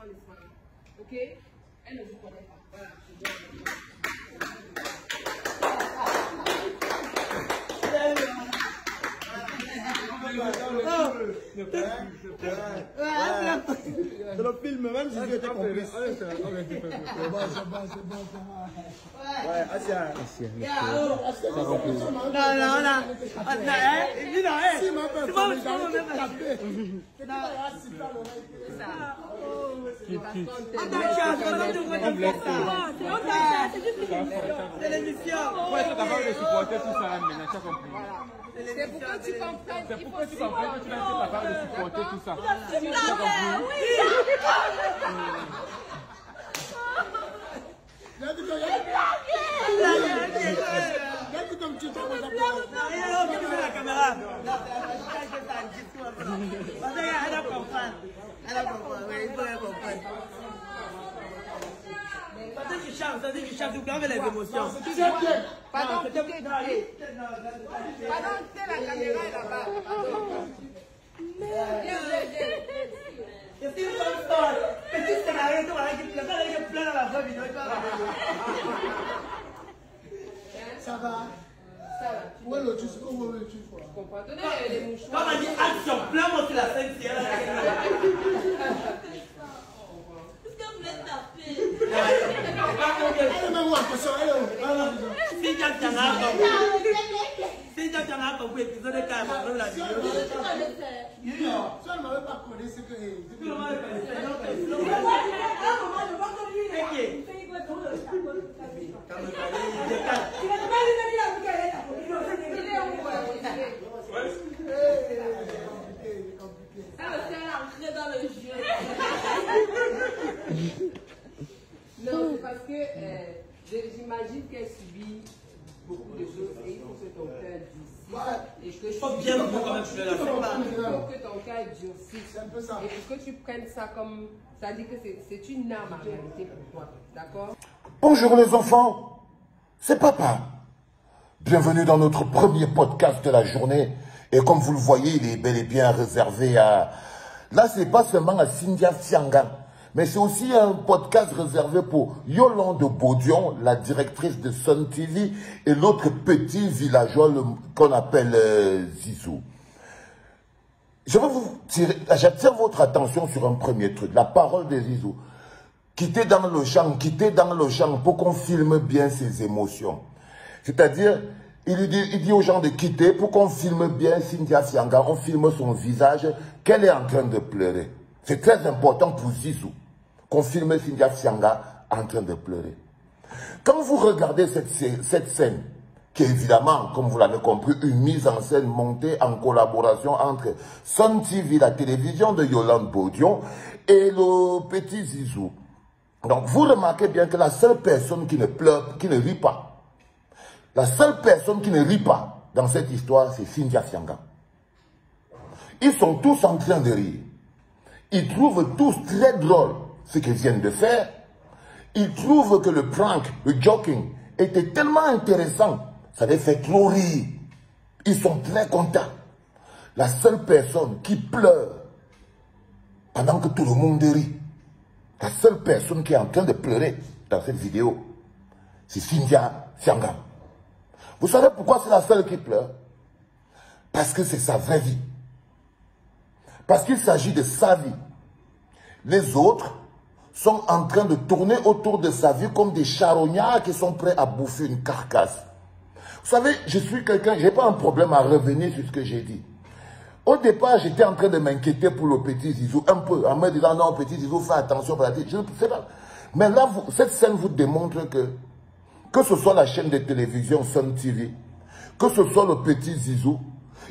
prend les soins. Ok? Elle ne vous connaît pas. Voilà. C'est le film, même si j'étais complice. C'est bon, ça va. Ouais, Asia. C'est l'émission. Ouais, tu es capable de supporter tout ça maintenant, tu as compris. C'est pour que tu comprennes. C'est pourquoi tu comprends que tu n'es pas capable de supporter tout ça. Tu as compris? Tu chantes, vous avez les émotions. Pardon, la caméra est là-bas. Je suis une bonne histoire. Petit scénario, tu vas plein dans la vraie vidéo. Ça va. Où est le tuche? Où est le tuche? Je comprends. Donnez les mouchoirs. Quand on dit action, plein-moi sur la scène, c'est là. Qu'est-ce que vous voulez taper? Elle est même où en question? Elle est où? Si tu as compris, épisode de 4, la vidéo. Ça ne m'avait pas connu ce que... Ça me fait rentrer dans le jeu. Non, c'est parce que j'imagine qu'elle subit beaucoup de choses et il faut que ton cœur durcisse. Et que Il faut bien quand même tu la fais pas. il faut que ton cœur durcisse. C'est un peu ça. Et pour que tu prennes ça comme... Ça dit que c'est une arme en réalité pour toi. D'accord? Bonjour les enfants, c'est Papa. Bienvenue dans notre premier podcast de la journée. Et comme vous le voyez, il est bel et bien réservé à... Là, c'est pas seulement à Cynthia Sianga, mais c'est aussi un podcast réservé pour Yolande Baudion, la directrice de Sun TV, et l'autre petit villageois qu'on appelle Zizou. J'attire votre attention sur un premier truc, la parole de Zizou. Quittez dans le champ pour qu'on filme bien ses émotions. C'est-à-dire, il dit aux gens de quitter pour qu'on filme bien Cynthia Sianga, on filme son visage, qu'elle est en train de pleurer. C'est très important pour Zizou qu'on filme Cynthia Sianga en train de pleurer. Quand vous regardez cette scène, qui est évidemment, comme vous l'avez compris, une mise en scène montée en collaboration entre Sun TV, la télévision de Yolande Baudion, et le petit Zizou. Donc vous remarquez bien que la seule personne qui ne pleure, qui ne rit pas, la seule personne qui ne rit pas dans cette histoire, c'est Cynthia Sianga. Ils sont tous en train de rire. Ils trouvent tous très drôle ce qu'ils viennent de faire. Ils trouvent que le prank, le joking, était tellement intéressant. Ça les fait trop rire. Ils sont très contents. La seule personne qui pleure pendant que tout le monde rit, la seule personne qui est en train de pleurer dans cette vidéo, c'est Cynthia Sianga. Vous savez pourquoi c'est la seule qui pleure? Parce que c'est sa vraie vie. Parce qu'il s'agit de sa vie. Les autres sont en train de tourner autour de sa vie comme des charognards qui sont prêts à bouffer une carcasse. Vous savez, je suis quelqu'un, je n'ai pas un problème à revenir sur ce que j'ai dit. Au départ, j'étais en train de m'inquiéter pour le petit Zizou, un peu, en me disant, non, petit Zizou, fais attention. Je ne sais pas. Mais là, cette scène vous démontre que ce soit la chaîne de télévision Sun TV, que ce soit le petit Zizou,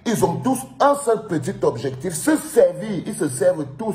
ils ont tous un seul petit objectif, se servir, ils se servent tous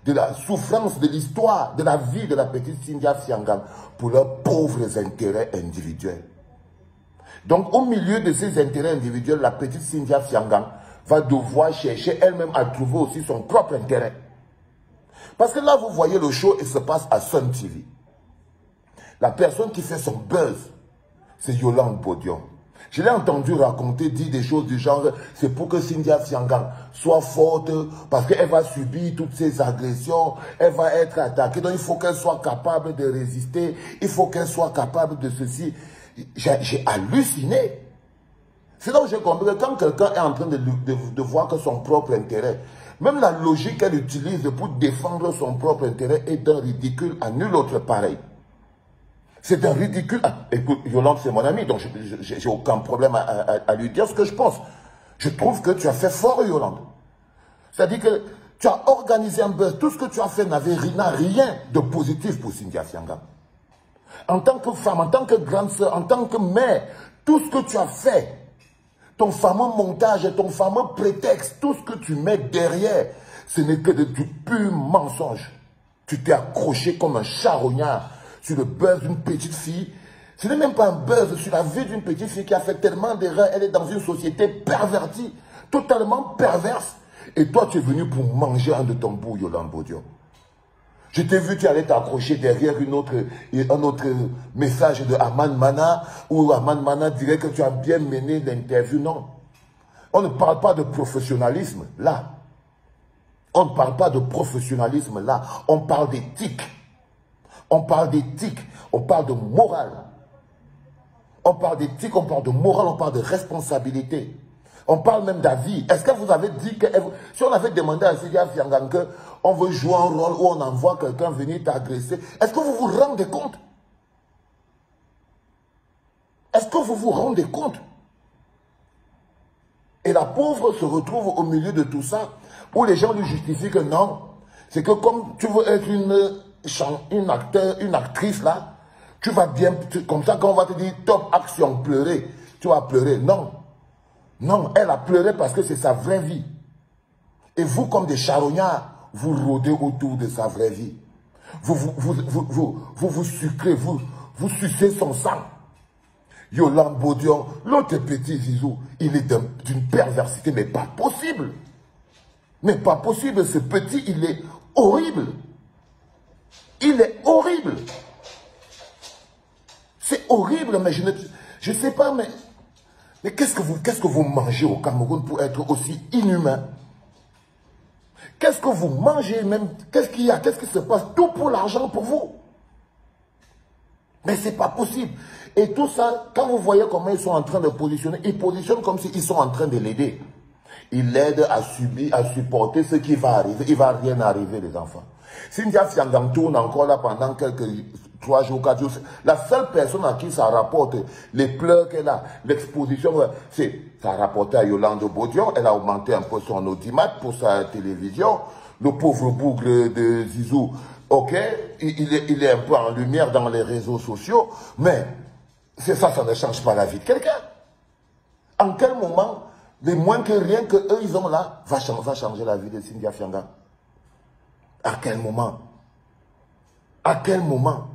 de la souffrance, de l'histoire, de la vie de la petite Cynthia Sianga pour leurs pauvres intérêts individuels. Donc, au milieu de ces intérêts individuels, la petite Cynthia Sianga va devoir chercher elle-même à trouver aussi son propre intérêt. Parce que là, vous voyez le show, il se passe à Sun TV. La personne qui fait son buzz, c'est Yolande Baudion. Je l'ai entendu raconter, dire des choses du genre, c'est pour que Cynthia Fiangang soit forte, parce qu'elle va subir toutes ces agressions, elle va être attaquée, donc il faut qu'elle soit capable de résister, il faut qu'elle soit capable de ceci. J'ai halluciné. C'est là où j'ai compris que quand quelqu'un est en train de voir que son propre intérêt, même la logique qu'elle utilise pour défendre son propre intérêt est d'un ridicule à nul autre pareil. C'est un ridicule. Ah, écoute, Yolande, c'est mon ami, donc j'ai aucun problème à lui dire ce que je pense. Je trouve que tu as fait fort, Yolande. C'est-à-dire que tu as organisé un buzz. Tout ce que tu as fait n'a rien de positif pour Cynthia Fiangang. En tant que femme, en tant que grande sœur, en tant que mère, tout ce que tu as fait, ton fameux montage, ton fameux prétexte, tout ce que tu mets derrière, ce n'est que du pur mensonge. Tu t'es accroché comme un charognard sur le buzz d'une petite fille. Ce n'est même pas un buzz sur la vie d'une petite fille qui a fait tellement d'erreurs. Elle est dans une société pervertie, totalement perverse. Et toi, tu es venu pour manger un de ton bout, Yolande Bodian. Je t'ai vu, tu allais t'accrocher derrière un autre message de Aman Mana, où Aman Mana dirait que tu as bien mené l'interview. Non. On ne parle pas de professionnalisme, là. On ne parle pas de professionnalisme, là. On parle d'éthique. On parle d'éthique, on parle de morale. On parle d'éthique, on parle de morale, on parle de responsabilité. On parle même d'avis. Est-ce que vous avez dit que... Si on avait demandé à Cynthia Fiangang qu'on veut jouer un rôle où on envoie quelqu'un venir t'agresser, est-ce que vous vous rendez compte? Est-ce que vous vous rendez compte? Et la pauvre se retrouve au milieu de tout ça, où les gens lui justifient que non, c'est que comme tu veux être une actrice là, tu vas bien, comme ça quand on va te dire top action, pleurer, tu vas pleurer. Non, non, elle a pleuré parce que c'est sa vraie vie. Et vous comme des charognards, vous rôdez autour de sa vraie vie. Vous sucrez, vous sucez son sang. Yolande Bodian, l'autre petit Zizou, il est d'une perversité, mais pas possible. Mais pas possible, ce petit, il est horrible. Il est horrible. C'est horrible, mais je ne sais pas, mais qu'est-ce que vous mangez au Cameroun pour être aussi inhumain? Qu'est-ce que vous mangez même? Qu'est-ce qu'il y a? Qu'est-ce qui se passe? Tout pour l'argent pour vous. Mais c'est pas possible. Et tout ça, quand vous voyez comment ils sont en train de positionner, ils positionnent comme s'ils sont en train de l'aider. Ils l'aident à subir, à supporter ce qui va arriver. Il ne va rien arriver, les enfants. Cynthia Fiangang tourne encore là pendant quelques 3 jours, 4 jours. La seule personne à qui ça rapporte les pleurs qu'elle a, l'exposition, ça a rapporté à Yolande Bodian. Elle a augmenté un peu son audimat pour sa télévision. Le pauvre bougre de Zizou, ok, il est un peu en lumière dans les réseaux sociaux, mais ça ne change pas la vie de quelqu'un. En quel moment, le moins que rien que eux ils ont là, va changer la vie de Cynthia Fiangang? À quel moment? À quel moment?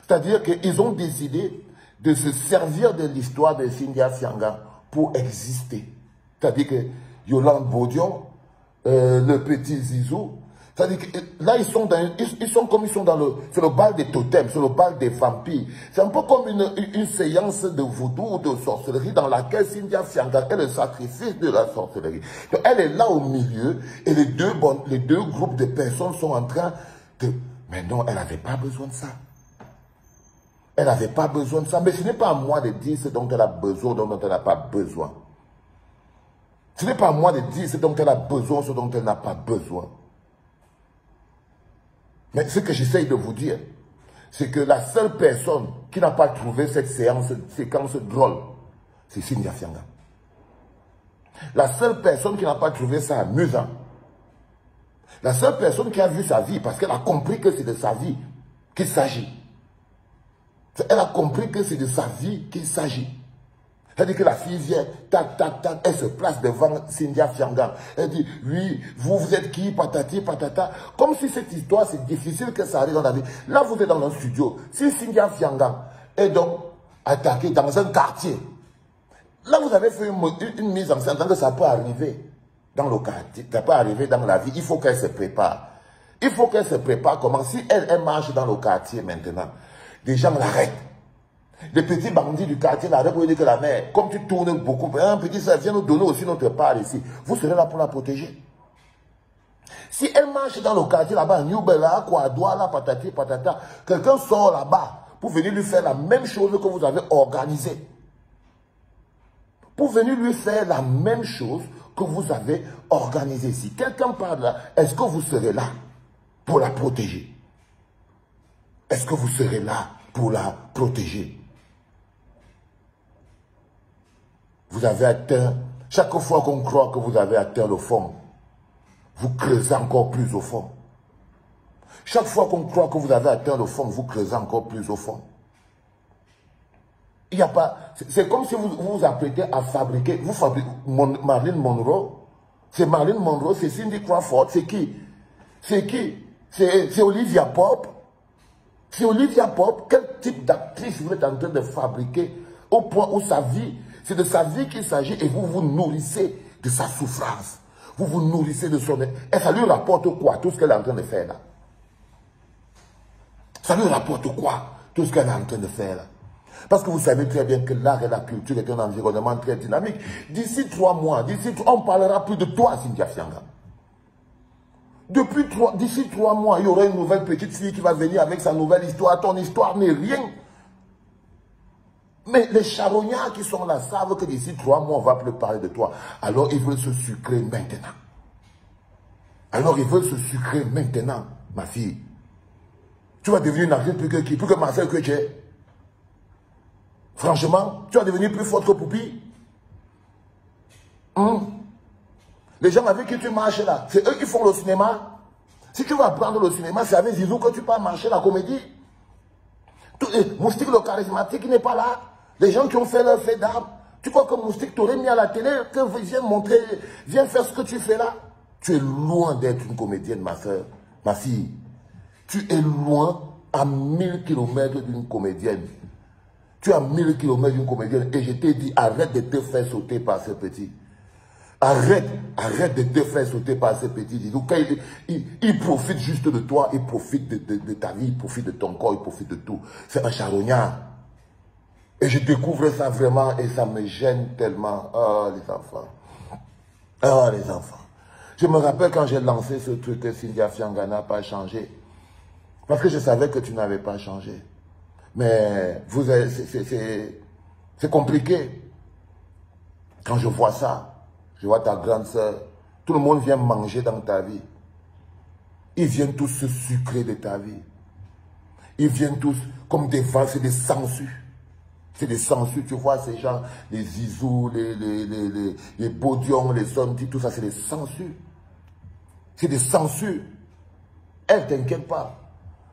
C'est-à-dire qu'ils ont décidé de se servir de l'histoire de Cynthia Fiangang pour exister. C'est-à-dire que Yolande Bodian, le petit Zizou, c'est-à-dire que là, ils sont dans c'est le bal des totems, c'est le bal des vampires. C'est un peu comme une séance de voodoo ou de sorcellerie dans laquelle Cynthia Fiangang est le sacrifice de la sorcellerie. Donc, elle est là au milieu et les deux groupes de personnes sont en train de... Mais non, elle n'avait pas besoin de ça. Elle n'avait pas besoin de ça. Mais ce n'est pas à moi de dire ce dont elle a besoin, dont elle n'a pas besoin. Ce n'est pas à moi de dire ce dont elle a besoin, ce dont elle n'a pas besoin. Mais ce que j'essaye de vous dire, c'est que la seule personne qui n'a pas trouvé cette séquence drôle, c'est Cynthia Fiangang. La seule personne qui n'a pas trouvé ça amusant, la seule personne qui a vu sa vie, parce qu'elle a compris que c'est de sa vie qu'il s'agit. Elle a compris que c'est de sa vie qu'il s'agit. C'est-à-dire que la fille vient, tac, tac, tac, elle se place devant Cynthia Fiangang. Elle dit, oui, vous êtes qui, patati, patata. Comme si cette histoire, c'est difficile que ça arrive dans la vie. Là, vous êtes dans un studio. Si Cynthia Fiangang est donc attaquée dans un quartier, là, vous avez fait une mise en scène, que ça peut arriver dans le quartier, ça peut arriver dans la vie. Il faut qu'elle se prépare. Il faut qu'elle se prépare comment? Si elle marche dans le quartier maintenant, des gens l'arrêtent. Les petits bandits du quartier, là, vous dire que la mère, comme tu tournes beaucoup, un petit, ça vient nous donner aussi notre part ici. Vous serez là pour la protéger. Si elle marche dans le quartier là-bas, New Bella, Kouadoua, patati, patata, quelqu'un sort là-bas pour venir lui faire la même chose que vous avez organisée. Pour venir lui faire la même chose que vous avez organisée. Si quelqu'un parle là, est-ce que vous serez là pour la protéger? Est-ce que vous serez là pour la protéger? Vous avez atteint, chaque fois qu'on croit que vous avez atteint le fond, vous creusez encore plus au fond. Chaque fois qu'on croit que vous avez atteint le fond, vous creusez encore plus au fond. Il n'y a pas... C'est comme si vous vous apprêtez à fabriquer... Vous fabriquez Marilyn Monroe. C'est Marilyn Monroe, c'est Cindy Crawford. C'est qui? C'est qui? C'est Olivia Pope. C'est Olivia Pope. Quel type d'actrice vous êtes en train de fabriquer au point où sa vie... C'est de sa vie qu'il s'agit et vous vous nourrissez de sa souffrance. Vous vous nourrissez de son... Et ça lui rapporte quoi, tout ce qu'elle est en train de faire là? Ça lui rapporte quoi, tout ce qu'elle est en train de faire là? Parce que vous savez très bien que l'art et la culture est un environnement très dynamique. D'ici 3 mois, on ne parlera plus de toi, Cynthia Fianga. D'ici 3 mois, il y aura une nouvelle petite fille qui va venir avec sa nouvelle histoire. Ton histoire n'est rien. Mais les charognards qui sont là savent que d'ici 3 mois, on ne va plus parler de toi. Alors ils veulent se sucrer maintenant. Alors ils veulent se sucrer maintenant, ma fille. Tu vas devenir une artiste plus que Marcel que tu es. Franchement, tu vas devenir plus forte que Poupi. Les gens avec qui tu marches là, c'est eux qui font le cinéma. Si tu vas apprendre le cinéma, c'est avec Zizou que tu peux marcher la comédie. Moustique le charismatique n'est pas là. Les gens qui ont fait leur fait d'armes. Tu crois que Moustique t'aurait mis à la télé, que viens montrer, viens faire ce que tu fais là. Tu es loin d'être une comédienne, ma soeur, ma fille. Tu es loin à 1000 km d'une comédienne. Tu es à 1000 km d'une comédienne et je t'ai dit, arrête de te faire sauter par ce petit. Arrête de te faire sauter par ce petit. Il profite juste de toi, il profite de ta vie, il profite de ton corps, il profite de tout. C'est un charognard. Et je découvre ça vraiment et ça me gêne tellement. Oh, les enfants. Oh, les enfants. Je me rappelle quand j'ai lancé ce truc que Cynthia Fianga n'a pas changé. Parce que je savais que tu n'avais pas changé. Mais c'est compliqué. Quand je vois ça, je vois ta grande sœur, tout le monde vient manger dans ta vie. Ils viennent tous se sucrer de ta vie. Ils viennent tous comme des vents, c'est des sangsues. C'est des sangsues, tu vois ces gens, les Zizou, les Bodions, les Sonti, tout ça, c'est des sangsues. C'est des sangsues. Elle, t'inquiète pas.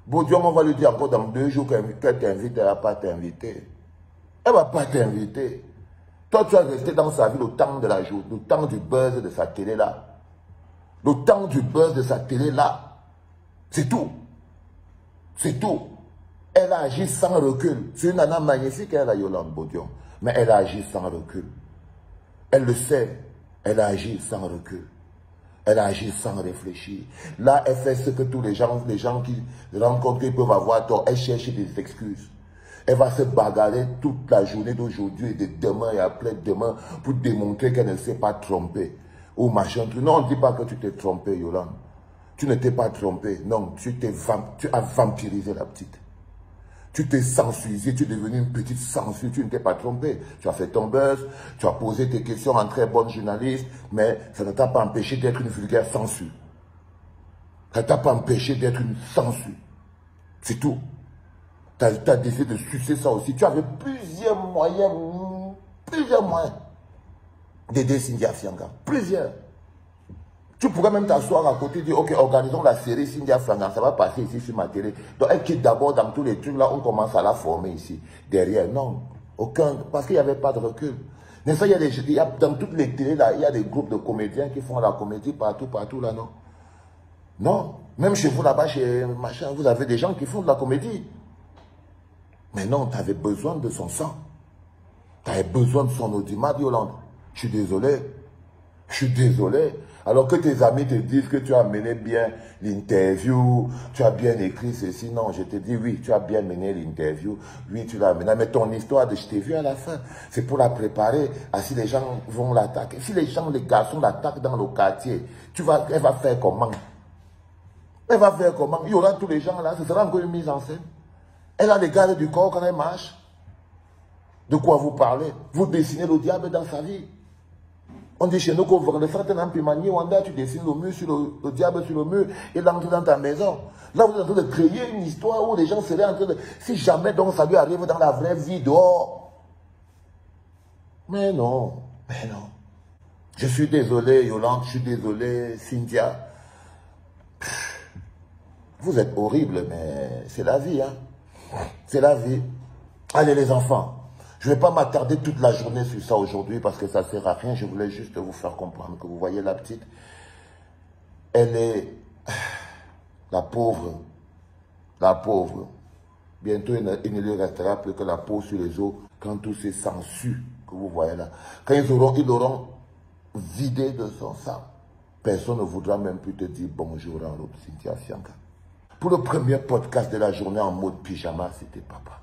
Bodion, on va lui dire encore dans 2 jours qu'elle t'invite, elle ne va pas t'inviter. Elle ne va pas t'inviter. Toi, tu as resté dans sa vie le temps de la journée, le temps du buzz de sa télé là. Le temps du buzz de sa télé là. C'est tout. C'est tout. Elle a agi sans recul. C'est une nana magnifique, elle a Yolande Bodion. Mais elle a agi sans recul. Elle le sait. Elle a agi sans recul. Elle agit sans réfléchir. Là, elle fait ce que tous les gens qui rencontrent peuvent avoir tort. Elle cherche des excuses. Elle va se bagarrer toute la journée d'aujourd'hui et de demain et après-demain pour démontrer qu'elle ne s'est pas trompée. Ou machin. Non, on ne dit pas que tu t'es trompé, Yolande. Tu ne t'es pas trompé. Non, tu as vampirisé la petite. Tu t'es sensuisé, tu es devenu une petite sensu, tu ne t'es pas trompé. Tu as fait ton buzz, tu as posé tes questions en très bonne journaliste, mais ça ne t'a pas empêché d'être une vulgaire sensu. Ça ne t'a pas empêché d'être une sensu. C'est tout. Tu as décidé de sucer ça aussi. Tu avais plusieurs moyens d'aider Cynthia Fianga. Plusieurs. Tu pourrais même t'asseoir à côté et dire, ok, organisons la série Cynthia Fianga, ça va passer ici sur ma télé. Donc elle quitte d'abord dans tous les trucs, là on commence à la former ici. Derrière, non, aucun, parce qu'il n'y avait pas de recul. Mais ça, dans toutes les télés, là, il y a des groupes de comédiens qui font la comédie partout, là, non. Non, même chez vous là-bas, chez machin, vous avez des gens qui font de la comédie. Mais non, tu avais besoin de son sang. Tu avais besoin de son audimat, Yolande. Je suis désolé. Je suis désolé. Alors que tes amis te disent que tu as mené bien l'interview, tu as bien écrit ceci. Non, je te dis oui, tu as bien mené l'interview. Oui, tu l'as mené. Mais ton histoire de je t'ai vu à la fin, c'est pour la préparer à si les gens vont l'attaquer. Si les gens, les garçons l'attaquent dans le quartier, elle va faire comment? Elle va faire comment? Il y aura tous les gens là, ce sera encore une mise en scène. Elle a les gardes du corps quand elle marche. De quoi vous parlez? Vous dessinez le diable dans sa vie. On dit chez nous qu'au le certain Ampimani, Wanda, tu dessines le mur sur le diable sur le mur et l'entre dans ta maison. Là, vous êtes en train de créer une histoire où les gens seraient en train de... Si jamais donc ça lui arrive dans la vraie vie dehors. Mais non, mais non. Je suis désolé, Yolande, je suis désolé, Cynthia. Vous êtes horrible, mais c'est la vie, hein. C'est la vie. Allez les enfants. Je ne vais pas m'attarder toute la journée sur ça aujourd'hui parce que ça ne sert à rien. Je voulais juste vous faire comprendre que vous voyez la petite. Elle est la pauvre. La pauvre. Bientôt, il ne lui restera plus que la peau sur les os quand tous ces sangsues que vous voyez là. Quand ils l'auront vidé de son sang, personne ne voudra même plus te dire bonjour en route, Cynthia Fianka. Pour le premier podcast de la journée en mode pyjama, c'était papa.